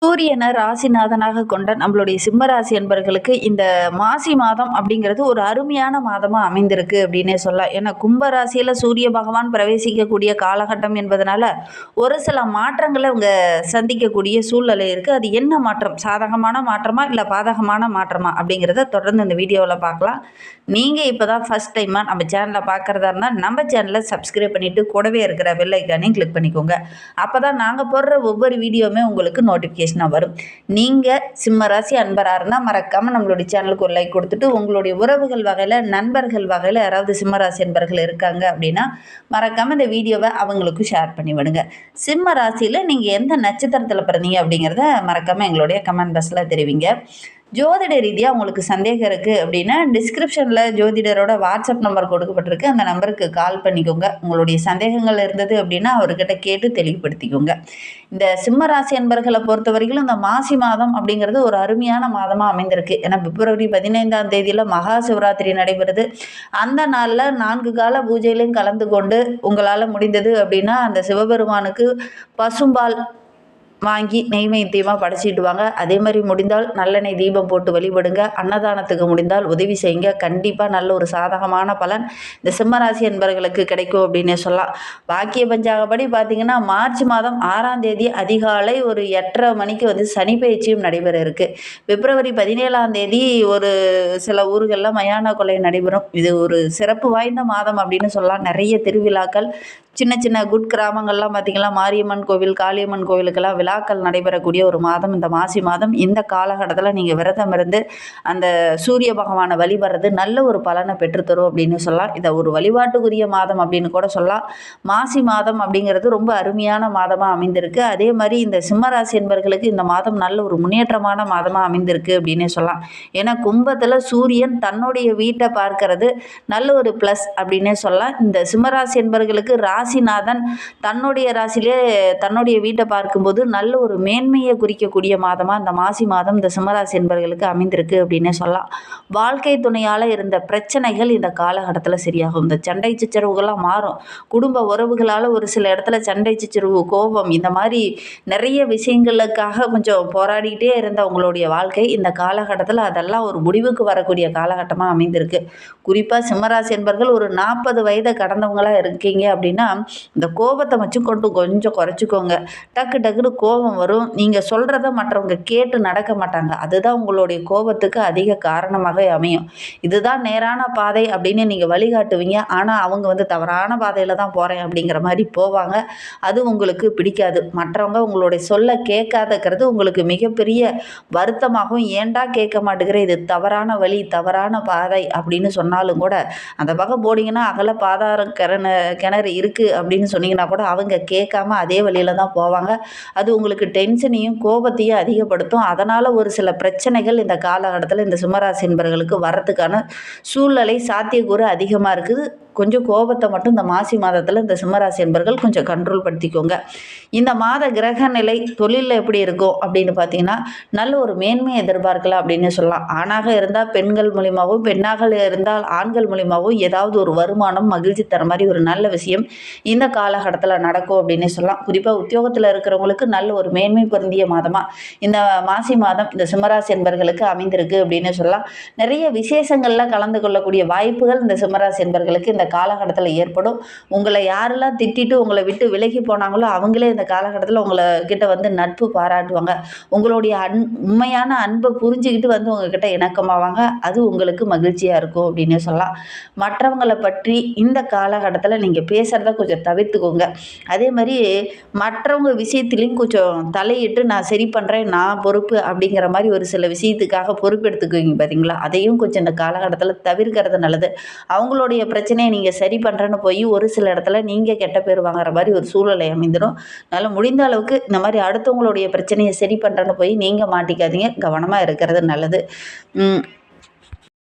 சூரியனை ராசிநாதனாக கொண்ட நம்மளுடைய சிம்மராசி என்பர்களுக்கு இந்த மாசி மாதம் அப்படிங்கிறது ஒரு அருமையான மாதமா அமைந்திருக்கு அப்படின்னே சொல்லலாம். ஏன்னா கும்பராசியில சூரிய பகவான் பிரவேசிக்கக்கூடிய காலகட்டம் என்பதனால ஒரு சில மாற்றங்களை அவங்க சந்திக்கக்கூடிய சூழ்நிலை இருக்கு. அது என்ன மாற்றம், சாதகமான மாற்றமா இல்லை பாதகமான மாற்றமா அப்படிங்கிறத தொடர்ந்து இந்த வீடியோவில் பார்க்கலாம். நீங்கள் இப்போ தான் ஃபஸ்ட் டைமாக நம்ம சேனலை பார்க்குறதா இருந்தால் நம்ம சேனலை சப்ஸ்கிரைப் பண்ணிவிட்டு கூடவே இருக்கிற பெல் ஐக்கானையும் கிளிக் பண்ணிக்கோங்க. அப்போ தான் நாங்கள் போடுற ஒவ்வொரு வீடியோவுமே உங்களுக்கு நோட்டிஃபிகேஷனாக வரும். நீங்கள் சிம்ம ராசி அன்பராக இருந்தால் மறக்காமல் நம்மளுடைய சேனலுக்கு ஒரு லைக் கொடுத்துட்டு, உங்களுடைய உறவுகள் வகையில் நண்பர்கள் வகையில் யாராவது சிம்ம ராசி அன்பர்கள் இருக்காங்க அப்படின்னா மறக்காமல் இந்த வீடியோவை அவங்களுக்கும் ஷேர் பண்ணி விடுங்க. சிம்ம ராசியில் நீங்கள் எந்த நட்சத்திரத்தில் பிறந்தீங்க அப்படிங்கிறத மறக்காமல் எங்களுடைய கமெண்ட் பாக்ஸில் தெரிவிங்க. ஜோதிட ரீதியாக உங்களுக்கு சந்தேகம் இருக்குது அப்படின்னா டிஸ்கிரிப்ஷனில் ஜோதிடரோட வாட்ஸ்அப் நம்பர் கொடுக்கப்பட்டிருக்கு. அந்த நம்பருக்கு கால் பண்ணிக்கோங்க. உங்களுடைய சந்தேகங்கள் இருந்தது அப்படின்னா அவர்கிட்ட கேட்டு தெளிவுபடுத்திக்கோங்க. இந்த சிம்ம ராசி என்பர்களை பொறுத்த வரைக்கும் இந்த மாசி மாதம் அப்படிங்கிறது ஒரு அருமையான மாதமாக அமைந்திருக்கு. ஏன்னா பிப்ரவரி 15ஆம் தேதியில் மகா சிவராத்திரி நடைபெறுது. அந்த நாளில் 4 கால பூஜையிலையும் கலந்து கொண்டு உங்களால் முடிந்தது அப்படின்னா அந்த சிவபெருமானுக்கு பசும்பால் வாங்கி நெய்வேத்தியமாக படைச்சிட்டு வாங்க. அதே மாதிரி முடிந்தால் நல்லெண்ணெய் தீபம் போட்டு வழிபடுங்க. அன்னதானத்துக்கு முடிந்தால் உதவி செய்யுங்க. கண்டிப்பாக நல்ல ஒரு சாதகமான பலன் இந்த சிம்மராசி என்பவர்களுக்கு கிடைக்கும் அப்படின்னு சொல்லலாம். பாக்கிய பஞ்சாங்கப்படி பார்த்திங்கன்னா மார்ச் மாதம் 6ஆம் தேதி அதிகாலை ஒரு 8:30 மணிக்கு சனி பயிற்சியும் நடைபெற இருக்குது. பிப்ரவரி 17ஆம் தேதி ஒரு சில ஊர்களில் மயான கொலை நடைபெறும். இது ஒரு சிறப்பு வாய்ந்த மாதம் அப்படின்னு சொல்லலாம். நிறைய திருவிழாக்கள், சின்ன சின்ன குட் கிராமங்கள்லாம் பார்த்திங்கன்னா மாரியம்மன் கோவில், காளியம்மன் கோவிலுக்கெல்லாம் விழாக்கள் நடைபெறக்கூடிய ஒரு மாதம் இந்த மாசி மாதம். இந்த காலகட்டத்தில் நீங்கள் விரதம் இருந்து அந்த சூரிய பகவானை வழிபடுறது நல்ல ஒரு பலனை பெற்றுத்தரும் அப்படின்னு சொல்லலாம். இதை ஒரு வழிபாட்டுக்குரிய மாதம் அப்படின்னு கூட சொல்லலாம். மாசி மாதம் அப்படிங்கிறது ரொம்ப அருமையான மாதமாக அமைந்திருக்கு. அதே மாதிரி இந்த சிம்மராசி என்பவர்களுக்கு இந்த மாதம் நல்ல ஒரு முன்னேற்றமான மாதமாக அமைந்திருக்கு அப்படின்னே சொல்லலாம். ஏன்னா கும்பத்தில் சூரியன் தன்னுடைய வீட்டை பார்க்கறது நல்ல ஒரு ப்ளஸ் அப்படின்னே சொல்லலாம். இந்த சிம்மராசி என்பவர்களுக்கு ராசிநாதன் தன்னுடைய ராசியிலே தன்னுடைய வீட்டை பார்க்கும்போது நல்ல ஒரு மேன்மையை குறிக்கக்கூடிய மாதமாக இந்த மாசி மாதம் இந்த சிம்மராசி என்பவர்களுக்கு அமைந்திருக்கு அப்படின்னே சொல்லலாம். வாழ்க்கை துணையால் இருந்த பிரச்சனைகள் இந்த காலகட்டத்தில் சரியாகும். இந்த சண்டை சச்சரவுகள்லாம் மாறும். குடும்ப உறவுகளால் ஒரு சில இடத்துல சண்டை சச்சரவு, கோபம், இந்த மாதிரி நிறைய விஷயங்களுக்காக கொஞ்சம் போராடிக்கிட்டே இருந்த உங்களுடைய வாழ்க்கை இந்த காலகட்டத்தில் அதெல்லாம் ஒரு முடிவுக்கு வரக்கூடிய காலகட்டமாக அமைந்திருக்கு. குறிப்பாக சிம்மராசி என்பவர்கள் ஒரு 40 வயதை கடந்தவங்களாக இருக்கீங்க அப்படின்னா இந்த கோபத்தை வச்சு கொஞ்சம் குறைச்சிக்கோங்க. டக்குன்னு கோபம் வரும். நீங்கள் சொல்கிறத மற்றவங்க கேட்டு நடக்க மாட்டாங்க. அதுதான் உங்களுடைய கோபத்துக்கு அதிக காரணமாக அமையும். இதுதான் நேரான பாதை அப்படின்னு நீங்கள் வழிகாட்டுவீங்க. ஆனால் அவங்க தவறான பாதையில் தான் போகிறேன் அப்படிங்கிற மாதிரி போவாங்க. அது உங்களுக்கு பிடிக்காது. மற்றவங்க உங்களுடைய சொல்ல கேட்காதக்கிறது உங்களுக்கு மிகப்பெரிய வருத்தமாகவும், ஏண்டா கேட்க மாட்டேங்கிற, இது தவறான வழி, தவறான பாதை அப்படின்னு சொன்னாலும் கூட அந்த பக்கம் போனீங்கன்னா அகல பாதாரம் கிணறு இருக்குது அப்படின்னு சொன்னீங்கன்னா கூட அவங்க கேட்காம அதே வழியில் தான் போவாங்க. அது உங்களுக்கு டென்ஷனையும் கோபத்தையும் அதிகப்படுத்தும். அதனால் ஒரு சில பிரச்சனைகள் இந்த காலகட்டத்தில் இந்த சிம்மராசி என்பவர்களுக்கு வரத்துக்கான சூழ்நிலை, சாத்தியக்கூறு அதிகமாக இருக்குது. கொஞ்சம் கோபத்தை மட்டும் இந்த மாசி மாதத்தில் இந்த சிம்மராசி என்பவர்கள் கொஞ்சம் கண்ட்ரோல் படுத்திக்கோங்க. இந்த மாத கிரக நிலை தொழிலில் எப்படி இருக்கும் அப்படின்னு பார்த்தீங்கன்னா நல்ல ஒரு மேன்மையை எதிர்பார்க்கலாம் அப்படின்னு சொல்லலாம். ஆணாக இருந்தால் பெண்கள் மூலியமாகவும், பெண்ணாக இருந்தால் ஆண்கள் மூலியமாகவும் ஏதாவது ஒரு வருமானம், மகிழ்ச்சி தர மாதிரி ஒரு நல்ல விஷயம் இந்த காலகட்டத்தில் நடக்கும் அப்படின்னு சொல்லலாம். குறிப்பாக உத்தியோகத்தில் இருக்கிறவங்களுக்கு நல்ல ஒரு மேன்மை பொருந்திய மாதமாக இந்த மாசி மாதம் இந்த சிம்மராசி என்பவர்களுக்கு அமைந்திருக்கு அப்படின்னு சொல்லலாம். நிறைய விசேஷங்களில் கலந்து கொள்ளக்கூடிய வாய்ப்புகள் இந்த சிம்மராசி என்பவர்களுக்கு இந்த காலகட்டத்தில் ஏற்படும். உங்களை யாரெல்லாம் திட்டிட்டு உங்களை விட்டு விலகி போனாங்களோ அவங்களே இந்த காலகட்டத்தில் உங்களை கிட்ட நட்பு பாராட்டுவாங்க. உங்களுடைய உண்மையான அன்பை புரிஞ்சுக்கிட்டு உங்ககிட்ட இணக்கமாவாங்க. அது உங்களுக்கு மகிழ்ச்சியாக இருக்கும் அப்படின்னு சொல்லலாம். மற்றவங்களை பற்றி இந்த காலகட்டத்தில் நீங்கள் பேசுகிறத கொஞ்சம் தவிர்த்துக்கோங்க. அதே மாதிரி மற்றவங்க விஷயத்துலையும் கொஞ்சம் தலையிட்டு நான் சரி பண்ணுறேன், நான் பொறுப்பு அப்படிங்கிற மாதிரி ஒரு சில விஷயத்துக்காக பொறுப்பெடுத்துக்குவீங்க பார்த்தீங்களா, அதையும் கொஞ்சம் இந்த காலகட்டத்தில் தவிர்க்கிறது நல்லது. அவங்களுடைய பிரச்சனையை நீங்கள் சரி பண்ணுறேன்னு போய் ஒரு சில இடத்துல நீங்கள் கெட்ட பேர் வாங்குற மாதிரி ஒரு சூழ்நிலை அமைந்துடும். அதனால் முடிந்த அளவுக்கு இந்த மாதிரி அடுத்தவங்களுடைய பிரச்சனையை சரி பண்ணுறேன்னு போய் நீங்கள் மாட்டிக்காதீங்க. கவனமாக இருக்கிறது நல்லது.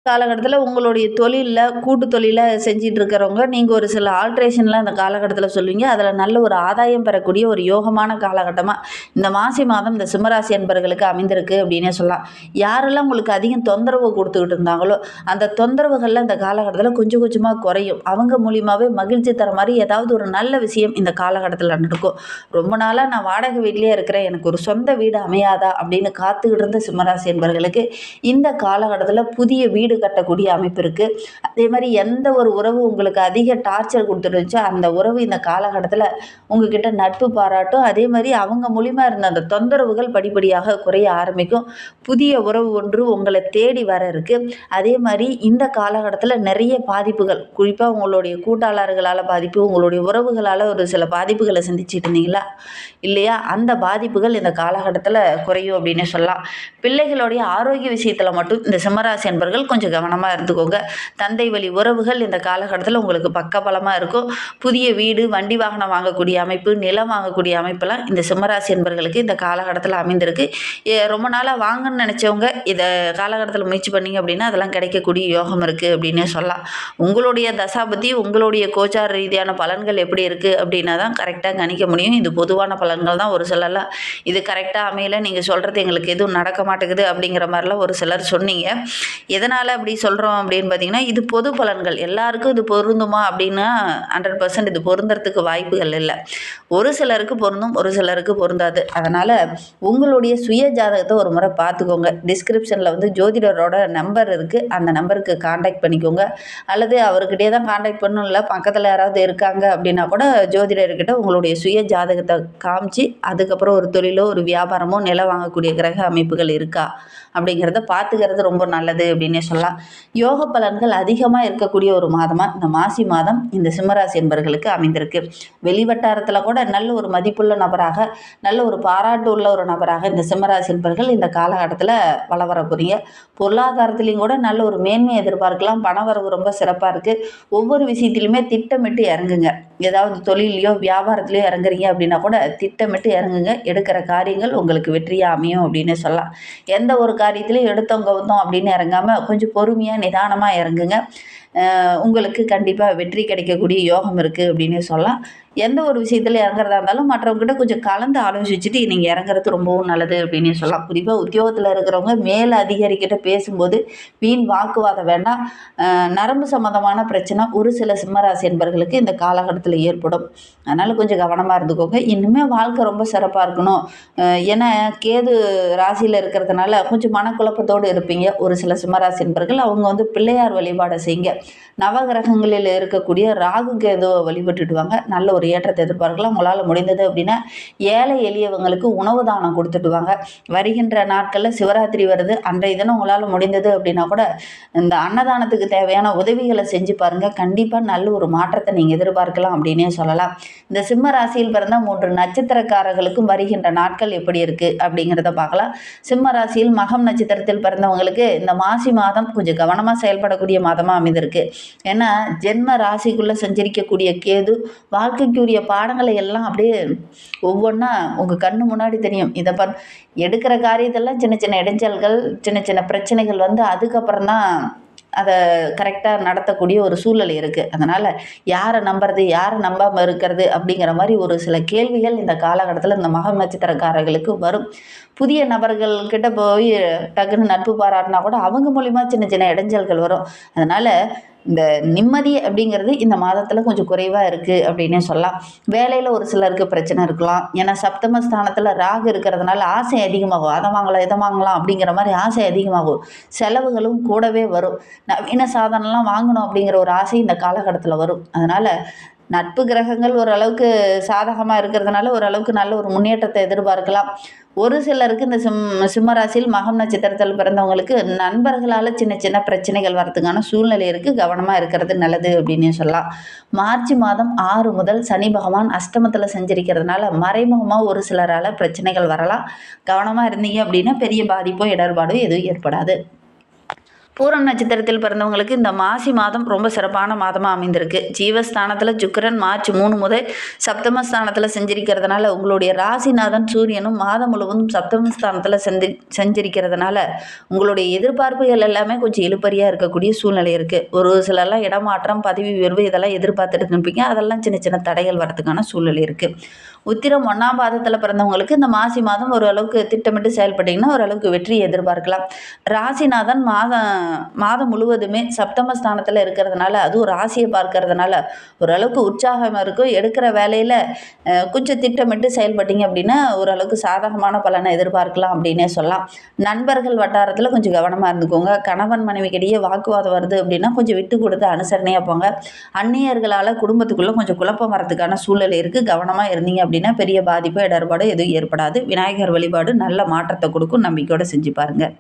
காலகட்டத்தில் உங்களுடைய தொழிலில் கூட்டு தொழிலை செஞ்சிட்டு இருக்கிறவங்க நீங்கள் ஒரு சில ஆல்ட்ரேஷன்லாம் அந்த காலகட்டத்தில் சொல்லுவீங்க. அதில் நல்ல ஒரு ஆதாயம் பெறக்கூடிய ஒரு யோகமான காலகட்டமாக இந்த மாசி மாதம் இந்த சிம்மராசி அன்பர்களுக்கு அமைந்திருக்கு அப்படின்னே சொல்லலாம். யாரெல்லாம் உங்களுக்கு அதிகம் தொந்தரவு கொடுத்துக்கிட்டு இருந்தாங்களோ அந்த தொந்தரவுகள்லாம் இந்த காலகட்டத்தில் கொஞ்சம் கொஞ்சமாக குறையும். அவங்க மூலியமாகவே மகிழ்ச்சி தர மாதிரி ஏதாவது ஒரு நல்ல விஷயம் இந்த காலகட்டத்தில் நடக்கும். ரொம்ப நாளாக நான் வாடகை வீட்டிலே இருக்கிறேன், எனக்கு ஒரு சொந்த வீடு அமையாதா அப்படின்னு காத்துக்கிட்டு இருந்த சிம்மராசி அன்பர்களுக்கு இந்த காலகட்டத்தில் புதிய வீடு கட்டக்கூடிய அமைப்பு இருக்குது. அதே மாதிரி எந்த ஒரு உறவு உங்களுக்கு அதிக டார்ச்சர் கொடுத்துருந்துச்சோ அந்த உறவு இந்த காலகட்டத்தில் உங்ககிட்ட நட்பு பாராட்டும். அதே மாதிரி அவங்க மூலிமா இருந்த அந்த தொந்தரவுகள் படிப்படியாக குறைய ஆரம்பிக்கும். புதிய உறவு ஒன்று உங்களை தேடி வர இருக்குது. அதே மாதிரி இந்த காலகட்டத்தில் நிறைய பாதிப்புகள், குறிப்பாக உங்களுடைய கூட்டாளர்களால் பாதிப்பு, உங்களுடைய உறவுகளால் ஒரு சில பாதிப்புகளை சந்திச்சுட்டு இருந்தீங்களா இல்லையா, அந்த பாதிப்புகள் இந்த காலகட்டத்தில் குறையும் அப்படின்னு சொல்லலாம். பிள்ளைகளுடைய ஆரோக்கிய விஷயத்தில் மட்டும் இந்த சிம்மராசி என்பர்கள் கொஞ்சம் கவனமாக இருந்துக்கோங்க. தந்தை வழி உறவுகள் இந்த காலகட்டத்தில் உங்களுக்கு பக்கபலமாக இருக்கும். புதிய வீடு, வண்டி வாகனம் வாங்கக்கூடிய அமைப்பு, நிலம் வாங்கக்கூடிய அமைப்பெல்லாம் இந்த சிம்மராசி என்பர்களுக்கு இந்த காலகட்டத்தில் அமைந்திருக்கு. ரொம்ப நாளாக வாங்கன்னு நினச்சவங்க இதை காலகட்டத்தில் முயற்சி பண்ணிங்க அப்படின்னா அதெல்லாம் கிடைக்கக்கூடிய யோகம் இருக்குது அப்படின்னே சொல்லலாம். உங்களுடைய தசாபதி, உங்களுடைய கோச்சார ரீதியான பலன்கள் எப்படி இருக்குது அப்படின்னா தான் கரெக்டாக கணிக்க முடியும். இது பொதுவான பலன்கள் தான். ஒரு சிலர்லாம் இது கரெக்டாக அமையல, நீங்கள் சொல்கிறது எங்களுக்கு எதுவும் நடக்க மாட்டேங்குது அப்படிங்கிற மாதிரிலாம் ஒரு சிலர் சொன்னீங்க. எதனால் அப்படி சொல்கிறோம் அப்படின்னு பார்த்தீங்கன்னா, இது பொது பலன்கள், எல்லாருக்கும் இது பொருந்துமா அப்படின்னா 100% இது பொருந்துறதுக்கு வாய்ப்புகள் இல்லை. ஒரு சிலருக்கு பொருந்தும், ஒரு சிலருக்கு பொருந்தாது. அதனால் உங்களுடைய சுய ஜாதகத்தை ஒரு முறை பார்த்துக்கோங்க. டிஸ்கிரிப்ஷனில் வந்து ஜோதிடரோட நம்பர் இருக்குது, அந்த நம்பருக்கு காண்டாக்ட் பண்ணிக்கோங்க. அல்லது அவர்கிட்டே தான் காண்டாக்ட் பண்ணணும், இல்லை பக்கத்தில் யாராவது இருக்காங்க அப்படின்னா கூட ஜோதிடர்கிட்ட உங்களுடைய சுய ஜாதகத்தை காமிச்சு அதுக்கப்புறம் ஒரு தொழிலோ ஒரு வியாபாரமோ நிலம் வாங்கக்கூடிய கிரக அமைப்புகள் இருக்கா அப்படிங்கிறத பார்த்துக்கிறது ரொம்ப நல்லது அப்படின்னே சொல்லலாம். யோக பலன்கள் அதிகமாக இருக்கக்கூடிய ஒரு மாதமாக இந்த மாசி மாதம் இந்த சிம்மராசி என்பர்களுக்கு அமைந்திருக்கு. வெளிவட்டாரத்தில் கூட நல்ல ஒரு மதிப்புள்ள நபராக, நல்ல ஒரு பாராட்டு உள்ள ஒரு நபராக இந்த சிம்மராசி என்பர்கள் இந்த காலகட்டத்தில் வள வர போறீங்க. பொருளாதாரத்துலேயும் கூட நல்ல ஒரு மேன்மை எதிர்பார்க்கலாம். பணவரவு ரொம்ப சிறப்பாக இருக்குது. ஒவ்வொரு விஷயத்திலுமே திட்டமிட்டு இறங்குங்க. ஏதாவது தொழிலையோ வியாபாரத்துலையோ இறங்குறீங்க அப்படின்னா கூட திட்டமிட்டு இறங்குங்க. எடுக்கிற காரியங்கள் உங்களுக்கு வெற்றியாக அமையும் அப்படின்னு சொல்லலாம். எந்த ஒரு காரியத்திலையும் எடுத்தோம் கவுத்தோம் அப்படின்னு இறங்காமல் கொஞ்சம் பொறுமையாக நிதானமாக இறங்குங்க. உங்களுக்கு கண்டிப்பாக வெற்றி கிடைக்கக்கூடிய யோகம் இருக்குது அப்படின்னு சொல்லலாம். எந்த ஒரு விஷயத்தில் இறங்குறதா இருந்தாலும் மற்றவங்ககிட்ட கொஞ்சம் கலந்து ஆலோசிச்சுட்டு நீங்கள் இறங்குறது ரொம்பவும் நல்லது அப்படின்னு சொல்லலாம். குறிப்பாக உத்தியோகத்தில் இருக்கிறவங்க மேல் அதிகாரிக்கிட்ட பேசும்போது வீண் வாக்குவாதம் வேண்டாம். நரம்பு சம்மந்தமான பிரச்சனை ஒரு சில சிம்மராசி என்பர்களுக்கு இந்த காலகட்டத்தில் ஏற்படும். அதனால் கொஞ்சம் கவனமாக இருந்துக்கோங்க. இன்னுமே வாழ்க்கை ரொம்ப சிறப்பாக இருக்கணும். ஏன்னா கேது ராசியில் இருக்கிறதுனால கொஞ்சம் மனக்குழப்பத்தோடு இருப்பீங்க ஒரு சில சிம்மராசி என்பர்கள். அவங்க வந்து பிள்ளையார் வழிபாடை செய்யுங்க. நவகிரகங்களில் இருக்கக்கூடிய ராகு கேதுவை வழிபட்டுடுவாங்க. நல்ல ஒரு ஏற்றத்தை எதிர்பார்க்கலாம். உங்களால் முடிந்தது அப்படின்னா ஏழை எளியவங்களுக்கு உணவு தானம் கொடுத்துட்டு வாங்க. வருகின்ற நாட்களில் சிவராத்திரி வருது, அன்றைய தினம் உங்களால் முடிந்தது அப்படின்னா கூட இந்த அன்னதானத்துக்கு தேவையான உதவிகளை செஞ்சு பாருங்கள். கண்டிப்பாக நல்ல ஒரு மாற்றத்தை நீங்கள் எதிர்பார்க்கலாம் அப்படின்னே சொல்லலாம். இந்த சிம்ம ராசியில் பிறந்த 3 நட்சத்திரக்காரர்களுக்கும் வருகின்ற நாட்கள் எப்படி இருக்குது அப்படிங்கிறத பார்க்கலாம். சிம்ம ராசியில் மகம் நட்சத்திரத்தில் பிறந்தவங்களுக்கு இந்த மாசி மாதம் கொஞ்சம் கவனமாக செயல்படக்கூடிய மாதமாக அமைந்திருக்கு. ஏன்னா ஜென்ம ராசிக்குள்ளே சஞ்சரிக்கக்கூடிய கேது வாழ்க்கைக்குரிய பாடங்களை எல்லாம் அப்படியே ஒவ்வொன்றா உங்கள் கண்ணு முன்னாடி தெரியும். இதை எடுக்கிற காரியத்தெல்லாம் சின்ன சின்ன இடைஞ்சல்கள், சின்ன சின்ன பிரச்சனைகள் வந்து அதுக்கப்புறம் தான் அதை கரெக்டாக நடத்தக்கூடிய ஒரு சூழ்நிலை இருக்குது. அதனால் யாரை நம்புறது, யாரை நம்பாமல் இருக்கிறது அப்படிங்கிற மாதிரி ஒரு சில கேள்விகள் இந்த காலகட்டத்தில் இந்த மகம் நட்சத்திரக்காரர்களுக்கு வரும். புதிய நபர்கள்கிட்ட போய் டக்குன்னு நட்பு பாராட்டினா கூட அவங்க மூலிமா சின்ன சின்ன இடைஞ்சல்கள் வரும். அதனால் இந்த நிம்மதி அப்படிங்கிறது இந்த மாதத்தில் கொஞ்சம் குறைவாக இருக்குது அப்படின்னே சொல்லலாம். வேலையில் ஒரு சிலருக்கு பிரச்சனை இருக்கலாம். ஏன்னா சப்தமஸ்தானத்தில் ராகு இருக்கிறதுனால ஆசை அதிகமாகும். அதை வாங்கலாம் இதை வாங்கலாம் அப்படிங்கிற மாதிரி ஆசை அதிகமாகும். செலவுகளும் கூடவே வரும். நவீன சாதனம்லாம் வாங்கணும் அப்படிங்கிற ஒரு ஆசை இந்த காலகட்டத்தில் வரும். அதனால் நட்பு கிரகங்கள் ஓரளவுக்கு சாதகமாக இருக்கிறதுனால ஓரளவுக்கு நல்ல ஒரு முன்னேற்றத்தை எதிர்பார்க்கலாம். ஒரு சிலருக்கு இந்த சிம்மராசியில் மகம் நட்சத்திரத்தில் பிறந்தவங்களுக்கு நண்பர்களால் சின்ன சின்ன பிரச்சனைகள் வரதுக்கான சூழ்நிலை இருக்குது. கவனமாக இருக்கிறது நல்லது அப்படின்னு சொல்லலாம். மார்ச் மாதம் 6 முதல் சனி பகவான் அஷ்டமத்தில் சஞ்சரிக்கிறதுனால மறைமுகமாக ஒரு சிலரால் பிரச்சனைகள் வரலாம். கவனமாக இருந்தீங்க அப்படின்னா பெரிய பாதிப்போ இடர்பாடோ எதுவும் ஏற்படாது. பூரம் நட்சத்திரத்தில் பிறந்தவங்களுக்கு இந்த மாசி மாதம் ரொம்ப சிறப்பான மாதமாக அமைந்திருக்கு. ஜீவஸ்தானத்தில் சுக்கிரன் மார்ச் 3 முதல் சப்தமஸ்தானத்தில் செஞ்சிருக்கிறதுனால உங்களுடைய ராசிநாதன் சூரியனும் மாதம் முழுவதும் சப்தமஸ்தானத்தில் செஞ்சிருக்கிறதுனால உங்களுடைய எதிர்பார்ப்புகள் எல்லாமே கொஞ்சம் இழுபறியாக இருக்கக்கூடிய சூழ்நிலை இருக்குது. ஒரு சிலர்லாம் இடமாற்றம், பதவி உயர்வு இதெல்லாம் எதிர்பார்த்துட்டு இருப்பீங்க. அதெல்லாம் சின்ன சின்ன தடைகள் வரதுக்கான சூழ்நிலை இருக்குது. உத்திரம் 1ஆம் பாதத்தில் பிறந்தவங்களுக்கு இந்த மாசி மாதம் ஓரளவுக்கு திட்டமிட்டு செயல்பட்டிங்கன்னா ஓரளவுக்கு வெற்றியை எதிர்பார்க்கலாம். ராசிநாதன் மாதம் முழுவதுமே சப்தமஸ்தானத்தில் இருக்கிறதுனால அதுவும் ராசியை பார்க்கறதுனால ஓரளவுக்கு உற்சாகமாக இருக்கும். எடுக்கிற வேலையில் கொஞ்சம் திட்டமிட்டு செயல்பட்டீங்க அப்படின்னா ஓரளவுக்கு சாதகமான பலனை எதிர்பார்க்கலாம் அப்படின்னே சொல்லலாம். நண்பர்கள் வட்டாரத்தில் கொஞ்சம் கவனமாக இருந்துக்கோங்க. கணவன் மனைவிக்கிடையே வாக்குவாதம் வருது அப்படின்னா கொஞ்சம் விட்டு கொடுத்து அனுசரணையாக போங்க. அந்நியர்களால் குடும்பத்துக்குள்ளே கொஞ்சம் குழப்பம் வரதுக்கான சூழ்நிலை இருக்குது. கவனமாக இருந்தீங்க அப்படின்னா பெரிய பாதிப்பு இடர்பாடு எதுவும் ஏற்படாது. விநாயகர் வழிபாடு நல்ல மாற்றத்தை கொடுக்கும். நம்பிக்கையோடு செஞ்சு பாருங்கள்.